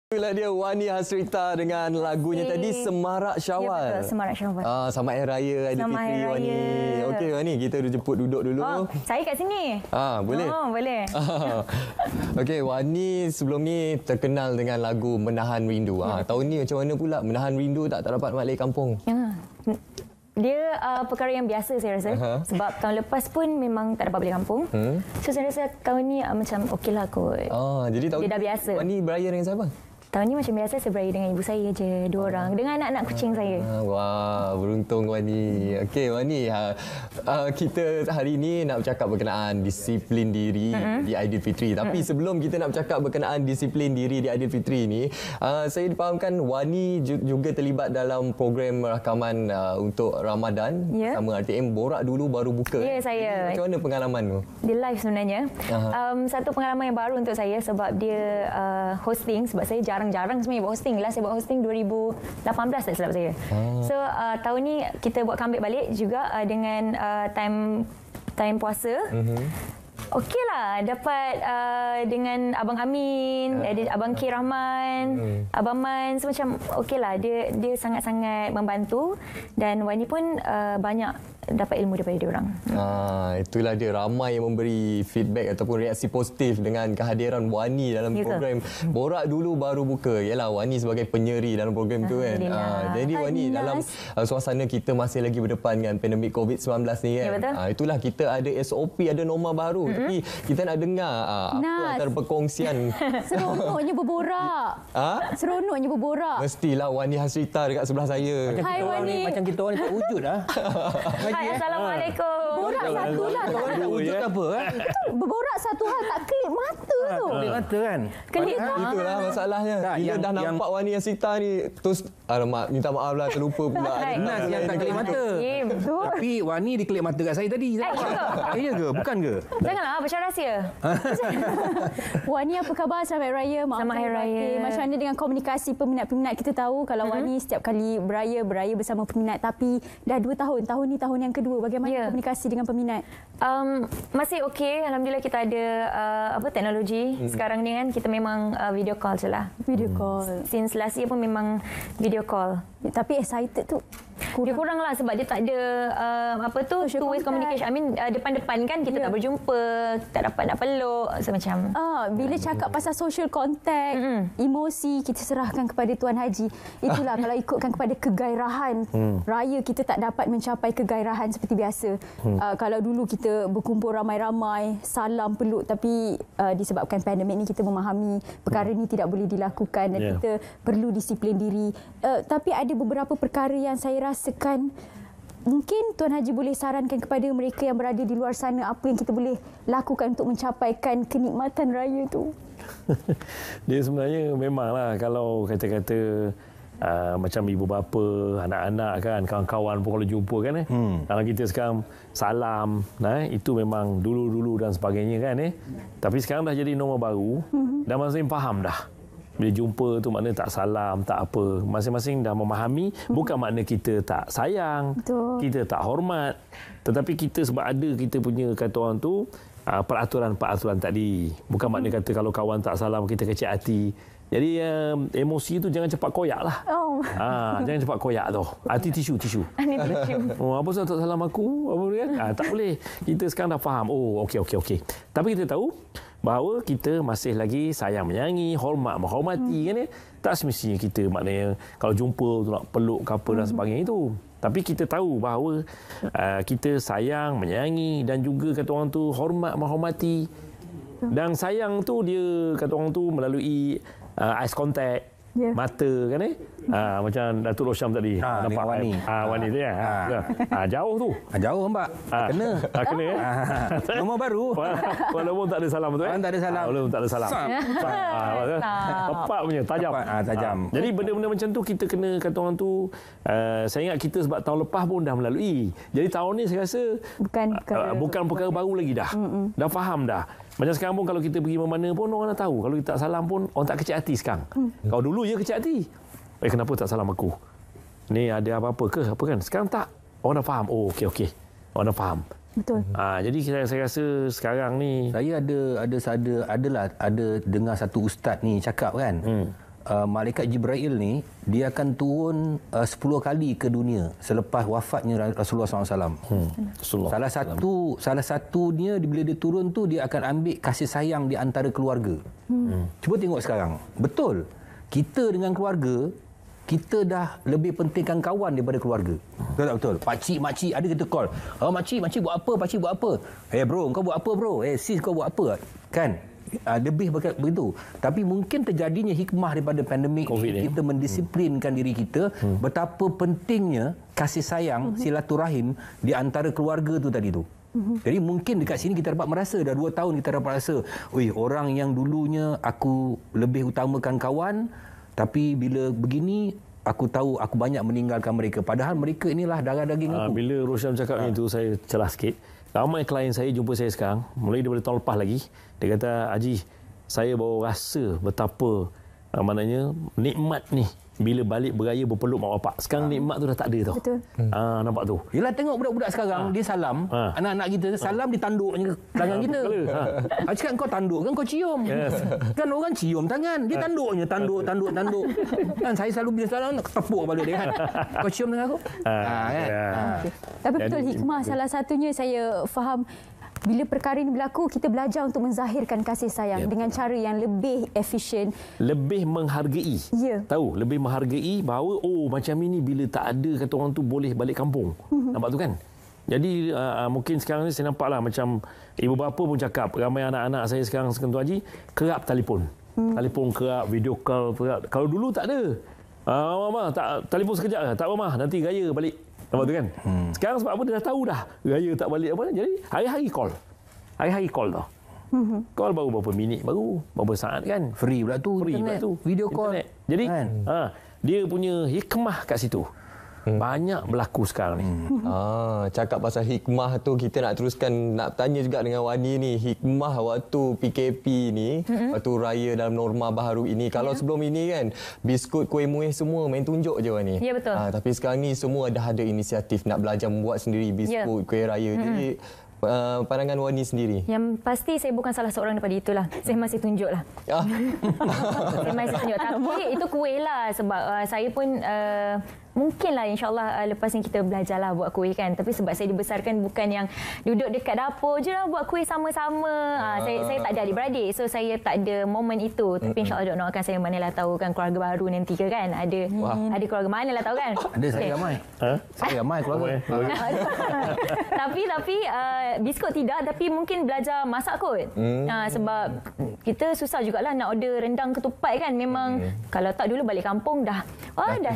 Itulah dia Wani Hasrita dengan lagunya tadi Semarak Syawal. Ya betul, Semarak Syawal. Selamat Hari Raya Aidilfitri Wani. Okey Wani, kita jemput duduk dulu. Saya kat sini. Boleh. Boleh. Okey, Wani sebelum ni terkenal dengan lagu Menahan Rindu. Tahun ni macam mana pula? Menahan rindu tak dapat balik kampung? Dia perkara yang biasa saya rasa. Sebab tahun lepas pun memang tak dapat balik kampung. So saya rasa tahun ni macam okeylah kot. Jadi tahun dia dah biasa. Wani beraya dengan siapa? Tahun ni macam biasa saya beraya dengan ibu saya je, 2 orang. Dengan anak-anak kucing saya. Wah, beruntung Wani. Okey Wani, kita hari ini nak bercakap berkenaan disiplin diri di Aidilfitri. Tapi sebelum kita nak bercakap berkenaan disiplin diri di Aidilfitri ni, saya difahamkan Wani juga terlibat dalam program rakaman untuk Ramadan sama RTM Borak Dulu Baru Buka. Ya, saya. Macam mana pengalaman tu? Dia live sebenarnya. Satu pengalaman yang baru untuk saya sebab dia hosting, sebab saya jarang-jarang sebenarnya buat hosting. Last saya buat hosting 2018 tak silap saya. So tahun ni kita buat comeback balik juga dengan time puasa. Okeylah, dapat dengan Abang Amin, Abang K. Rahman, Abang Man, so macam okeylah, dia sangat-sangat membantu dan Wani pun banyak dapat ilmu daripada dia orang. Itulah dia, ramai yang memberi feedback ataupun reaksi positif dengan kehadiran Wani dalam program Borak Dulu Baru Buka. Yalah, Wani sebagai penyeri dalam program tu kan. Jadi Wani, dalam suasana kita masih lagi berdepan dengan pandemik COVID-19 ni kan. Itulah kita ada SOP, ada norma baru. Tapi kita nak dengar apa antara perkongsian. Seronoknya berborak. Seronoknya berborak. Mestilah Wani Hasrita dekat sebelah saya. Hai Wani. Macam kita orang ni tak wujud lah. Hai, Assalamualaikum. Borak satu lah. Tak wujud apa? Berborak satu hal tak kelip mata tu. Kelip mata kan? Kelip mata. Itulah masalahnya. Bila dah nampak Wani Hasrita ni, terus alamak, minta maaf lah, terlupa pula. Nas yang tak kelip mata. Tapi Wani dikelip mata kat saya tadi. Ya ke? Bukan ke? Janganlah, macam rahsia. Wani, apa khabar? Selamat Hari Raya. Selamat Hari Raya. Macam mana dengan komunikasi peminat-peminat? Kita tahu kalau Wani setiap kali beraya bersama peminat. Tapi dah 2 tahun. Tahun ni tahun yang kedua. Bagaimana komunikasi dengan peminat? Masih okey. Alhamdulillah kita ada teknologi. Sekarang ni kan kita memang video call je lah. Video call. Since last year pun memang video call. Tapi excited tu Dia kurang lah sebab dia tak ada two way communication. I mean depan-depan kan kita tak berjumpa, tak dapat nak peluk, macam. Bila cakap pasal social contact, emosi kita serahkan kepada Tuan Haji. Itulah kalau ikutkan kepada kegairahan raya, kita tak dapat mencapai kegairahan seperti biasa. Kalau dulu kita berkumpul ramai-ramai, salam, peluk, tapi disebabkan pandemik ni kita memahami perkara ni tidak boleh dilakukan dan kita perlu disiplin diri. Tapi ada beberapa perkara yang saya rasakan mungkin Tuan Haji boleh sarankan kepada mereka yang berada di luar sana apa yang kita boleh lakukan untuk mencapaikan kenikmatan raya tu. Dia sebenarnya memanglah kalau kata-kata macam ibu bapa, anak-anak kan, kawan-kawan pun kalau jumpa kan kalau kita sekarang salam, itu memang dulu-dulu dan sebagainya kan Tapi sekarang dah jadi norma baru dan masing-masing faham dah. Bila jumpa tu makna tak salam, tak apa. Masing-masing dah memahami, bukan makna kita tak sayang, kita tak hormat. Tetapi kita sebab ada kita punya kata orang tu, peraturan-peraturan tadi. Bukan makna kata kalau kawan tak salam, kita kecil hati. Jadi emosi tu jangan cepat koyak lah. Jangan cepat koyak tu. Hati tisu. Apa sebab tak salam aku? Apa kan? Tak boleh. Kita sekarang dah faham. Okey. Tapi kita tahu bahawa kita masih lagi sayang menyayangi, hormat menghormati kan Tak semestinya kita maknanya kalau jumpa tu nak peluk ke apa dan sebagainya itu. Tapi kita tahu bahawa kita sayang menyayangi dan juga kata orang tu hormat menghormati. Dan sayang tu dia kata orang tu melalui eye contact, mata kan macam Datuk Rosyam tadi nampak Wani. Wani tu ya. Jauh tu. Jauh mbak. Kena Nombor baru. Walaupun tak ada salam tu tak ada salam. Walaupun tak ada salam. Tepat punya, tajam. Jadi benda-benda macam tu kita kena kata orang tu saya ingat kita sebab tahun lepas pun dah melalui. Jadi tahun ni saya rasa bukan perkara baru lagi dah. Dah faham dah. Macam sekarang pun kalau kita pergi mana pun orang dah tahu. Kalau kita tak salam pun orang tak kecil hati sekarang. Kalau dulu je kecil hati. Kenapa tak salam aku? Ni ada apa-apa ke? Apa kan? Sekarang tak. Orang dah faham. Okey. Orang dah faham. Betul. Jadi saya rasa sekarang ni saya ada dengar satu ustaz ni cakap kan. Malaikat Jibril ni dia akan turun 10 kali ke dunia selepas wafatnya Rasulullah SAW. Salah satunya bila dia turun tu dia akan ambil kasih sayang di antara keluarga. Cuba tengok sekarang. Betul. Kita dengan keluarga, kita dah lebih pentingkan kawan daripada keluarga. Betul tak betul? Pakcik, makcik ada kita call. Oh makcik buat apa? Pakcik buat apa? Bro, kau buat apa bro? Sis kau buat apa? Kan? Lebih begitu. Tapi mungkin terjadinya hikmah daripada pandemik ini, kita mendisiplinkan diri kita betapa pentingnya kasih sayang, silaturahim di antara keluarga tu tadi tu. Jadi mungkin dekat sini kita dapat merasa, dah 2 tahun kita dapat rasa, orang yang dulunya aku lebih utamakan kawan, tapi bila begini aku tahu aku banyak meninggalkan mereka. Padahal mereka inilah darah daging aku. Bila Rosyam cakap itu, saya celah sikit. Ramai klien saya jumpa saya sekarang, mulai daripada tahun lepas lagi, dia kata, Haji, saya baru rasa betapa maknanya nikmat ni bila balik beraya berpeluk mak bapak. Sekarang nikmat tu dah tak ada tau. Betul. Nampak tu. Yelah, tengok budak-budak sekarang dia salam, anak-anak kita salam ditanduknya tangan kita. Cakap kau tanduk kan kau cium. Kan orang cium tangan, dia tanduknya tanduk. Kan saya selalu bila salam nak tepuk balik dia kan. Kau cium tangan aku. Okay. Tapi betul, hikmah salah satunya saya faham, bila perkara ini berlaku, kita belajar untuk menzahirkan kasih sayang dengan cara yang lebih efisien. Lebih menghargai. Ya. Tahu, lebih menghargai bahawa macam ini bila tak ada kata orang tu boleh balik kampung. Nampak tu kan? Jadi mungkin sekarang ni saya nampaklah macam ibu bapa pun cakap, ramai anak-anak saya sekarang Tuan Haji kerap telefon. Telefon kerap, video call kerap. Kalau dulu tak ada. Mama, tak telefon sekejap, tak apa mah, nanti raya balik. Nampak tu kan? Sekarang sebab apa dia dah tahu dah raya tak balik apa. Jadi hari-hari call tau. Call baru berapa minit baru, berapa saat kan? Free pula tu. Video call. Internet. Jadi dia punya hikmah kat situ. Banyak berlaku sekarang ni. Cakap pasal hikmah tu, kita nak teruskan, nak tanya juga dengan Wani ni, hikmah waktu PKP ni, waktu raya dalam norma baharu ini. Kalau sebelum ini kan, biskut, kuih muih semua main tunjuk je Wani. Ya, betul. Tapi sekarang ni semua dah ada inisiatif nak belajar membuat sendiri biskut, kuih raya. Jadi pandangan Wani sendiri? Yang pasti saya bukan salah seorang daripada itulah. Saya masih tunjuklah. Saya masih tunjuk. Tapi itu kuih lah. Sebab saya pun mungkinlah insyaAllah lepas ni kita belajarlah buat kuih kan. Tapi sebab saya dibesarkan bukan yang duduk dekat dapur je lah buat kuih sama-sama. Saya tak ada adik-beradik. So saya tak ada momen itu. Tapi insyaAllah doakan saya manalah tahu kan keluarga baru nanti ke kan. Ada keluarga mana lah tahu kan. Ada saya ramai. Saya ramai keluarga. Tapi biskut tidak, tapi mungkin belajar masak kot. Sebab kita susah jugalah nak order rendang ketupat kan. Memang kalau tak dulu balik kampung dah ada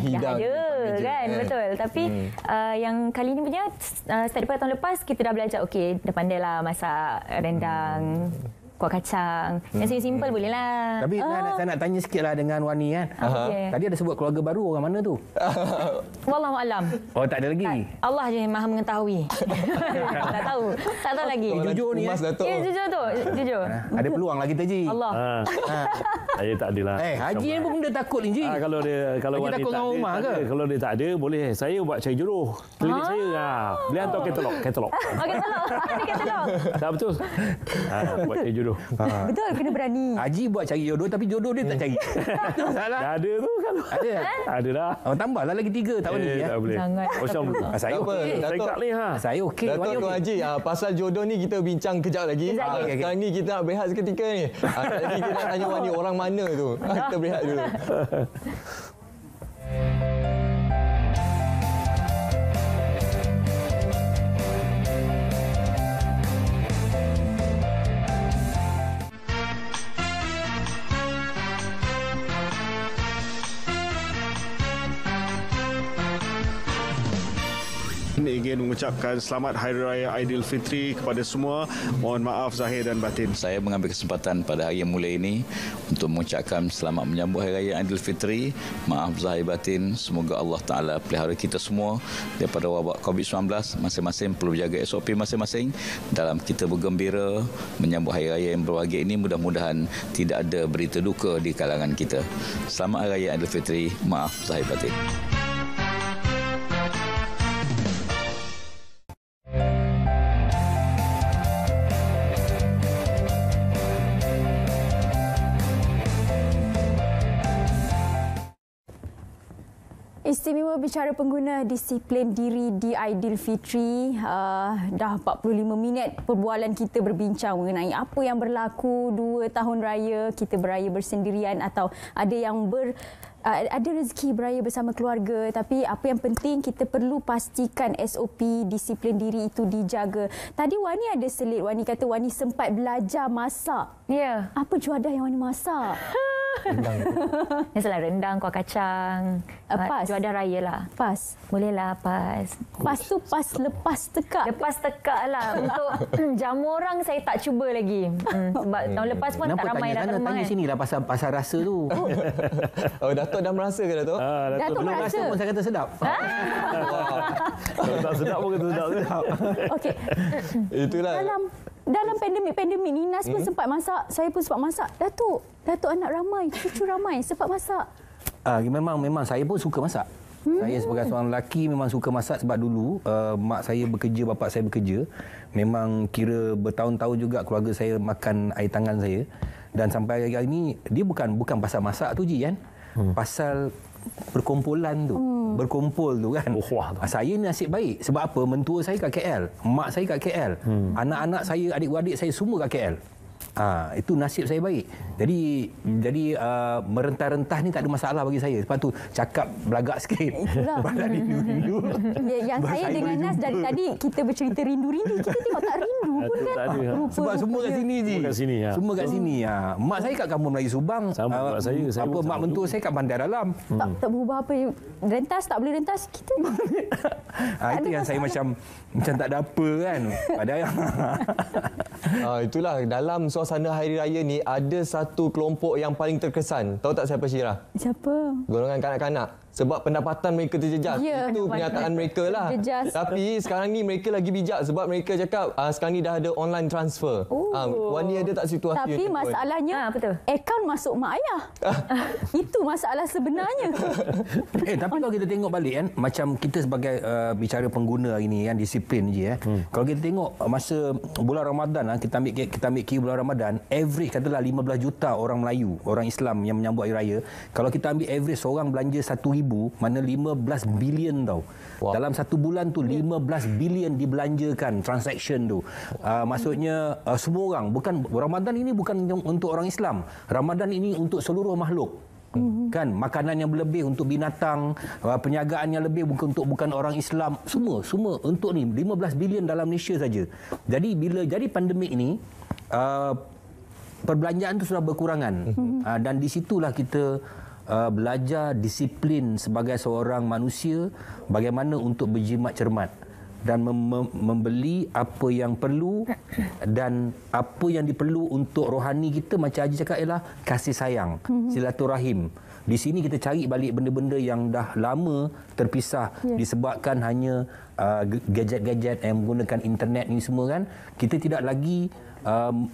kan. Betul. Tapi yang kali ni punya start daripada tahun lepas kita dah belajar, okey, dah pandailah masak rendang, kuah kacang. Yang simple boleh lah. Tapi saya nak tanya sikit lah dengan Wani kan. Tadi ada sebut keluarga baru, orang mana tu? Wallahualam. Oh, tak ada lagi? Allah je yang maha mengetahui. Tak tahu lagi. Jujur ni. Ya, jujur tu. Jujur. Ada peluang lah kita, Ji. Allah. Saya tak adalah. Haji ni pun benda takut ni, Ji. Kalau Haji takut dengan rumah ke? Kalau dia tak ada, boleh saya buat cari jodoh. Klinik saya. Boleh hantar katalog. Katalog. Tak betul. Buat cari jodoh. Betul, kena berani. Haji buat cari jodoh tapi jodoh dia tak cari. Salah. Dah ada tu kalau. Ada dah. Tambahlah lagi 3 tahun ni ya. Tak boleh. Sangat. Kosong dulu. Saya okey. Saya kat ni Saya okey. Datuk Tuan Haji, pasal jodoh ni kita bincang kejap lagi. Sekarang ni kita nak berehat seketika ni. Jadi kita nak tanya Wani orang mana tu. Kita berehat dulu. Ingin mengucapkan selamat Hari Raya Aidilfitri kepada semua. Mohon maaf zahir dan batin. Saya mengambil kesempatan pada hari yang mulia ini untuk mengucapkan selamat menyambut Hari Raya Aidilfitri. Maaf zahir batin. Semoga Allah Ta'ala pelihara kita semua daripada wabak COVID-19. Masing-masing perlu jaga SOP masing-masing dalam kita bergembira menyambut Hari Raya yang berbahagia ini. Mudah-mudahan tidak ada berita duka di kalangan kita. Selamat Hari Raya Aidilfitri. Maaf zahir batin. Istimewa bicara pengguna disiplin diri di Aidilfitri. Dah 45 minit perbualan kita berbincang mengenai apa yang berlaku 2 tahun raya kita beraya bersendirian atau ada yang ada rezeki beraya bersama keluarga, tapi apa yang penting kita perlu pastikan SOP disiplin diri itu dijaga. Tadi Wani ada selit, Wani kata Wani sempat belajar masak. Ya. Apa juadah yang Wani masak? Biasalah rendang, kuah kacang. Pas. Juadah raya lah. Pas. Bolehlah pas. Pas tu pas lepas tekak. Lepas tekak lah. Untuk jamu orang saya tak cuba lagi. Sebab tahun lepas pun tak ramai yang datang rumah tanya kan. sini lah pasal rasa tu. Datuk dah merasa ke Datuk? Datuk Belum merasa. rasa pun saya kata sedap. Kalau tak sedap pun kata sedap. Okey. Itulah. Dalam pandemik ni Nas pun sempat masak, saya pun sempat masak. Datuk anak ramai, cucu ramai, sempat masak. Memang saya pun suka masak. Saya sebagai seorang lelaki memang suka masak sebab dulu mak saya bekerja, bapa saya bekerja. Memang kira bertahun-tahun juga keluarga saya makan air tangan saya. Dan sampai hari ini dia bukan pasal masak tu je kan. Pasal perkumpulan tu. Berkumpul tu kan. Saya ni nasib baik. Sebab apa? Mentua saya kat KL. Mak saya kat KL. Anak-anak saya, adik-beradik saya semua kat KL. Itu nasib saya baik. Jadi merentah-rentah ni tak ada masalah bagi saya. Lepas tu cakap belagak sikit. Banyak rindu-rindu. Yang saya dengan Nas dari tadi kita bercerita rindu-rindu. Kita tengok tak rindu pun kan. Sebab semua kat sini je. Semua kat sini. Mak saya kat Kampung Melayu Subang. Sama saya Mak mentua saya kat Bandar Dalam. Tak berubah apa. Rentas tak boleh rentas. Kita itu yang saya macam tak ada apa kan. Padahal Itulah dalam suasana Hari Raya ni ada satu kelompok yang paling terkesan. Tahu tak siapa Syirah? Siapa? Golongan kanak-kanak. Sebab pendapatan mereka terjejas. Ya, Itu pernyataan mereka lah. Terjejas. Tapi sekarang ni mereka lagi bijak sebab mereka cakap sekarang ni dah ada online transfer. Wani ada tak situasi Tapi ni? masalahnya akaun masuk mak ayah. Itu masalah sebenarnya. Tapi kalau kita tengok balik kan, macam kita sebagai bicara pengguna hari ni kan, disiplin je. Kalau kita tengok masa bulan Ramadan, kita ambil kira bulan Ramadan, average katalah 15 juta orang Melayu, orang Islam yang menyambut Hari Raya. Kalau kita ambil average seorang belanja 1,000, mana 15 bilion tau. Dalam satu bulan tu 15 bilion dibelanjakan transaction tu. Maksudnya semua orang, bukan Ramadan ini bukan untuk orang Islam. Ramadan ini untuk seluruh makhluk. Kan, makanan yang berlebih untuk binatang, penyagaan yang lebih bukan orang Islam, semua untuk ni 15 bilion dalam Malaysia saja. Jadi bila jadi pandemik ini, perbelanjaan tu sudah berkurangan. Dan di situlah kita belajar disiplin sebagai seorang manusia, bagaimana untuk berjimat cermat dan membeli apa yang perlu, dan apa yang diperlu untuk rohani kita, macam Haji cakap, ialah kasih sayang, silaturahim. Di sini kita cari balik benda-benda yang dah lama terpisah disebabkan hanya gadget-gadget yang menggunakan internet ni semua kan. Kita tidak lagi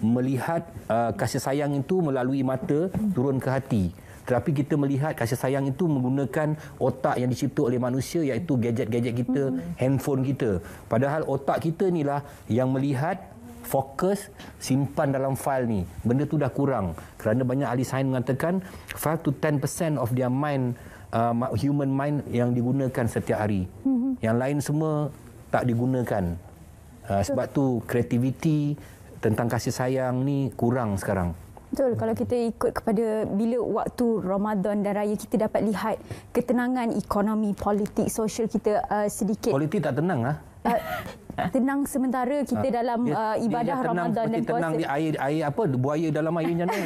melihat kasih sayang itu melalui mata turun ke hati. Tetapi kita melihat kasih sayang itu menggunakan otak yang dicipta oleh manusia, iaitu gadget-gadget kita, handphone kita. Padahal otak kita inilah yang melihat, fokus, simpan dalam fail ni. Benda tu dah kurang. Kerana banyak ahli sains mengatakan 5 to 10% of their mind, human mind yang digunakan setiap hari. Yang lain semua tak digunakan. Sebab tu kreativiti tentang kasih sayang ni kurang sekarang. Betul, kalau kita ikut kepada bila waktu Ramadan dan Raya, kita dapat lihat ketenangan ekonomi, politik, sosial kita sedikit. Politik tak tenang lah. Tenang sementara kita dalam ibadah Ramadan dan puasa. Tenang di air apa, buaya dalam air macam mana?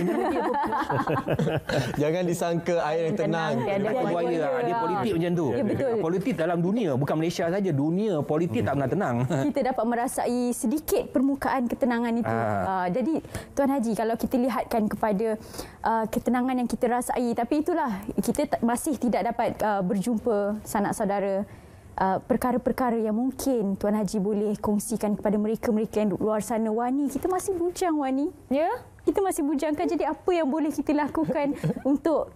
Jangan disangka air yang tenang. Buaya, dia politik macam tu. Ya, betul. Politik dalam dunia, bukan Malaysia saja, dunia politik tak pernah tenang. Kita dapat merasai sedikit permukaan ketenangan itu. Jadi Tuan Haji, kalau kita lihatkan kepada ketenangan yang kita rasai, tapi itulah kita masih tidak dapat berjumpa sanak saudara. Perkara-perkara yang mungkin Tuan Haji boleh kongsikan kepada mereka-mereka yang luar sana. Wani, kita masih bujang, Wani. Ya? Kita masih bujang kan. Jadi apa yang boleh kita lakukan untuk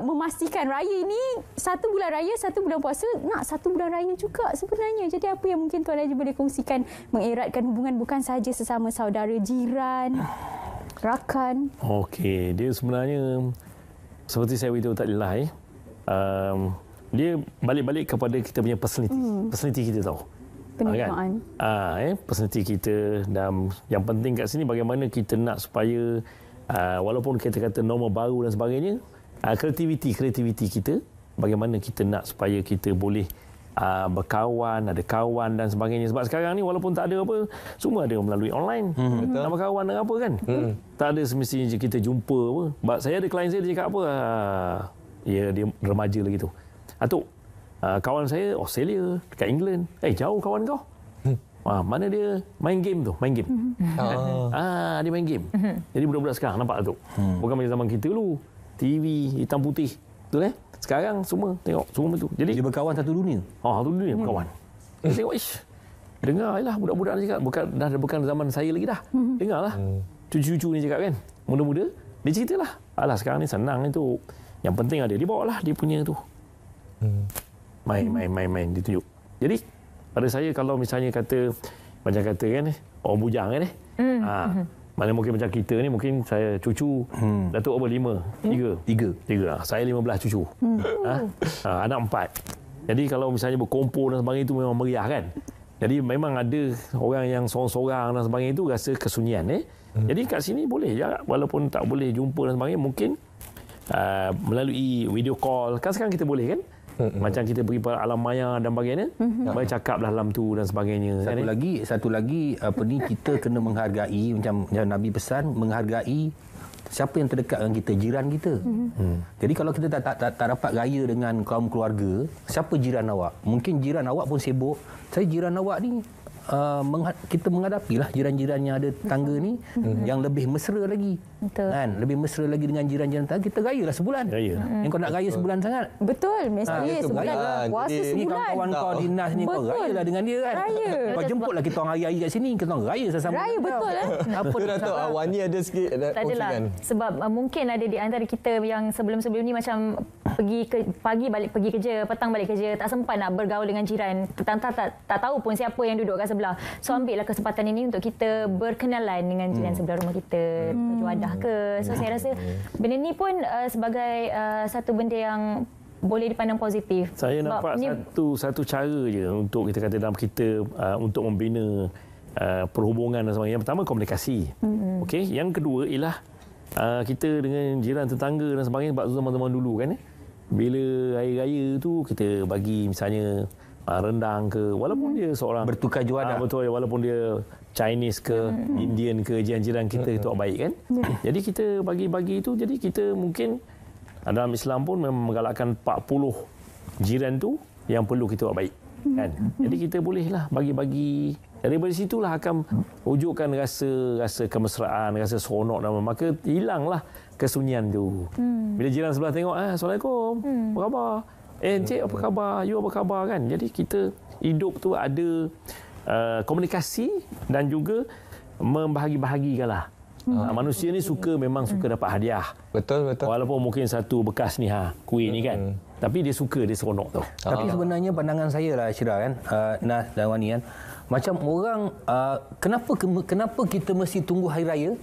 memastikan raya ini, satu bulan raya, satu bulan puasa, nak satu bulan raya juga sebenarnya. Jadi apa yang mungkin Tuan Haji boleh kongsikan mengeratkan hubungan bukan sahaja sesama saudara, jiran, rakan? Okey, dia sebenarnya seperti saya beritahu tadi lah, dia balik-balik kepada kita punya personality. Personality kita tahu. Penerimaan. Personality kita, dan yang penting kat sini bagaimana kita nak supaya walaupun kita kata norma baru dan sebagainya, kreativiti kita, bagaimana kita nak supaya kita boleh berkawan, ada kawan dan sebagainya. Sebab sekarang ni walaupun tak ada apa, semua ada melalui online. Nak berkawan dengan apa kan? Tak ada semestinya kita jumpa apa. Sebab saya ada klien saya, dia cakap apa? Ya, dia remaja lagi tu. Atuk, kawan saya Australia, dekat England. Jauh kawan kau. Mana dia main game tu, main game. Dia main game. Jadi budak-budak sekarang nampak tu. Bukan macam zaman kita dulu. TV hitam putih. Betul Sekarang semua tengok semua tu. Jadi dia berkawan satu dunia. Satu dunia berkawan. Dia tengok dengarlah budak-budak ni cakap, bukan zaman saya lagi dah. Dengarlah. Cucu-cucu ni cakap kan. Muda-muda dia ceritalah. Alah sekarang ni senang ni tu. Yang penting ada dia bawalah dia punya tu. Main ditunjuk. Jadi pada saya kalau misalnya kata macam kata kan orang bujang kan mana mungkin macam kita ni, mungkin saya cucu Datuk apa 5 3 saya 15 cucu. Anak 4. Jadi kalau misalnya berkumpul dan sebagainya itu memang meriah kan. Jadi memang ada orang yang sorang-sorang dan sebagainya itu rasa kesunyian Jadi kat sini boleh je, walaupun tak boleh jumpa dan sebagainya, mungkin melalui video call. Kan sekarang kita boleh kan? Macam kita pergi pada alam maya dan sebagainya, bercakap dalam tu dan sebagainya. Satu lagi apa ni, kita kena menghargai, macam Nabi pesan, menghargai siapa yang terdekat dengan kita, jiran kita. Jadi kalau kita tak dapat raya dengan kaum keluarga, siapa jiran awak? Mungkin jiran awak pun sibuk. Saya jiran awak ni kita menghadapilah jiran-jiran yang ada tangga ni yang lebih mesra lagi. Betul. Kan? Lebih mesra lagi dengan jiran-jiran tangga. Kita rayalah sebulan. Yang kau nak raya sebulan sangat. Betul. Mesti sebulan. Puasa sebulan. Ni kawan-kawan kau dinas ni, kau rayalah dengan dia kan. Raya. Kau jemputlah kita orang hari-hari kat sini. Kita orang raya sesama. Raya betul Apa tu Datuk? Wani ada sikit tak adalah. Sebab mungkin ada di antara kita yang sebelum-sebelum ni macam pagi balik pergi kerja, petang balik kerja, tak sempat nak bergaul dengan jiran. Petang tak tahu pun siapa yang duduk kat sebelah. So ambillah kesempatan ini untuk kita berkenalan dengan jiran sebelah rumah kita, berjuadah ke. So saya rasa benda ni pun sebagai satu benda yang boleh dipandang positif. Saya nampak satu cara je untuk kita kata dalam kita untuk membina perhubungan dan sebagainya. Yang pertama komunikasi. Okey, yang kedua ialah kita dengan jiran tetangga dan sebagainya. Sebab zaman-zaman dulu kan bila hari raya tu kita bagi misalnya rendang ke, walaupun dia seorang bertukar juadah. Betul, walaupun dia Chinese ke, Indian ke, jiran-jiran kita itu baik kan. Jadi kita bagi-bagi itu, jadi kita mungkin dalam Islam pun memang menggalakkan 40 jiran tu yang perlu kita buat baik kan. Jadi kita bolehlah bagi-bagi. Daripada situlah akan wujudkan rasa kemesraan, rasa seronok, dan maka hilanglah kesunyian tu. Bila jiran sebelah tengok, Assalamualaikum, apa khabar? Encik apa khabar? You apa khabar kan? Jadi kita hidup tu ada komunikasi dan juga membahagi-bahagikanlah. Manusia ni memang suka dapat hadiah. Betul. Walaupun mungkin satu bekas ni kuih ni kan. Tapi dia suka, dia seronok tu. Tapi sebenarnya pandangan saya lah Syira kan, Nas dan Wani kan, macam orang kenapa kita mesti tunggu hari raya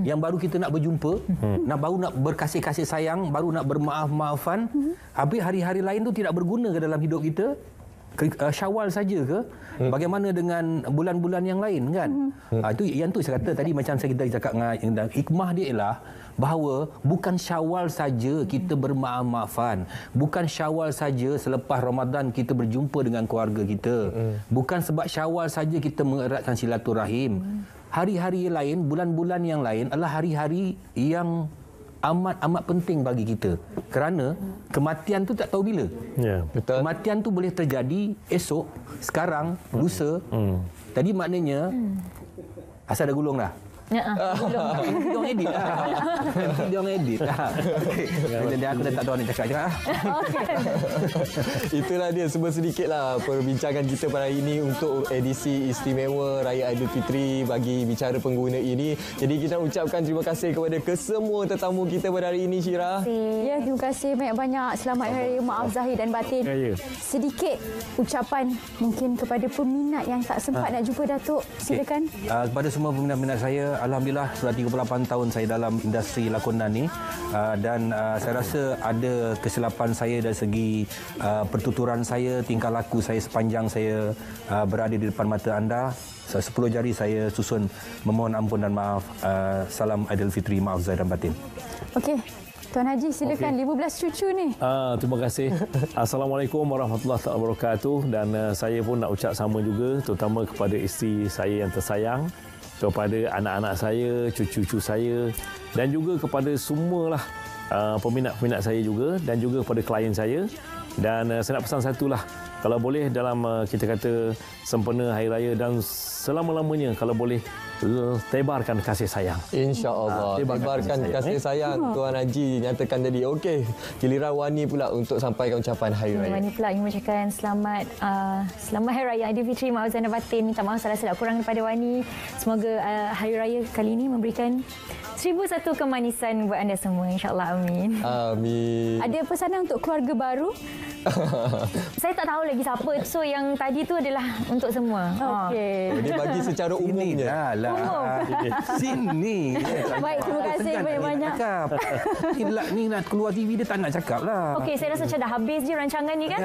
yang baru kita nak berjumpa, baru nak berkasih-kasih sayang, baru nak bermaaf-maafan, habis hari-hari lain tu tidak berguna ke dalam hidup kita? Syawal saja ke? Bagaimana dengan bulan-bulan yang lain kan? Itu yang tu saya kata tadi, macam kita cakap dengan hikmah dia ialah bahawa bukan Syawal saja kita bermaaf-maafan, bukan Syawal saja selepas Ramadan kita berjumpa dengan keluarga kita, bukan sebab Syawal saja kita mengeratkan silaturahim. Hari-hari lain, bulan-bulan yang lain adalah hari-hari yang amat-amat penting bagi kita. Kerana kematian tu tak tahu bila. Ya, betul. Kematian tu boleh terjadi esok, sekarang, lusa. Jadi maknanya asal dah gulung dah. Dia orang edit lah. Dia orang edit lah. Jadi aku dah tak tahu nak cakap. Itulah dia sedikitlah perbincangan kita pada hari ini untuk edisi istimewa Raya Aidilfitri bagi bicara pengguna ini. Jadi kita ucapkan terima kasih kepada kesemua tetamu kita pada hari ini, Syira. Ya, terima kasih banyak-banyak. Selamat Hari Maaf Zahir dan Batin. Sedikit ucapan mungkin kepada peminat yang tak sempat nak jumpa Datuk. Silakan. Kepada semua peminat-peminat saya, Alhamdulillah sudah 38 tahun saya dalam industri lakonan ni, dan saya rasa ada kesilapan saya dari segi pertuturan saya, tingkah laku saya sepanjang saya berada di depan mata anda. 10 jari saya susun memohon ampun dan maaf. Salam Aidilfitri, maaf zahir dan batin. Okey. Tuan Haji, silakan 15 cucu ni. Terima kasih. Assalamualaikum warahmatullahi wabarakatuh. Dan saya pun nak ucap sama juga, terutama kepada isteri saya yang tersayang, kepada anak-anak saya, cucu-cucu saya, dan juga kepada semualah peminat-peminat saya juga, dan juga kepada klien saya. Dan saya nak pesan satulah, kalau boleh dalam kita kata sempena Hari Raya dan selama-lamanya, kalau boleh tebarkan kasih sayang. InsyaAllah. Tebarkan kasih sayang. Tuan Haji nyatakan tadi. Okey, giliran Wani pula untuk sampaikan ucapan Hari Raya. Wani pula ingin mengucapkan selamat Hari Raya Aidilfitri, maaf zahir dan batin. Minta maaf salah-salah kurang daripada Wani. Semoga Hari Raya kali ini memberikan 1001 kemanisan buat anda semua. InsyaAllah, amin. Amin. Ada pesanan untuk keluarga baru? Saya tak tahu lagi siapa. So yang tadi tu adalah untuk semua. Okey. Dia bagi secara umumnya. Sini. Baik, terima kasih banyak-banyak. Ni nak keluar TV dia tak nak cakap lah. Okey, saya rasa macam dah habis je rancangan ni kan.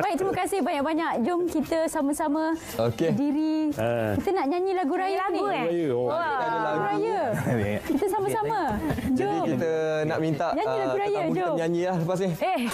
Baik, terima kasih banyak-banyak. Jom kita sama-sama berdiri. Kita nak nyanyi lagu raya ni. Lagu raya. Kita sama-sama. Jom. Jadi kita nak minta nyanyi lagu raya. Jom. Kita nyanyi lah lepas ni.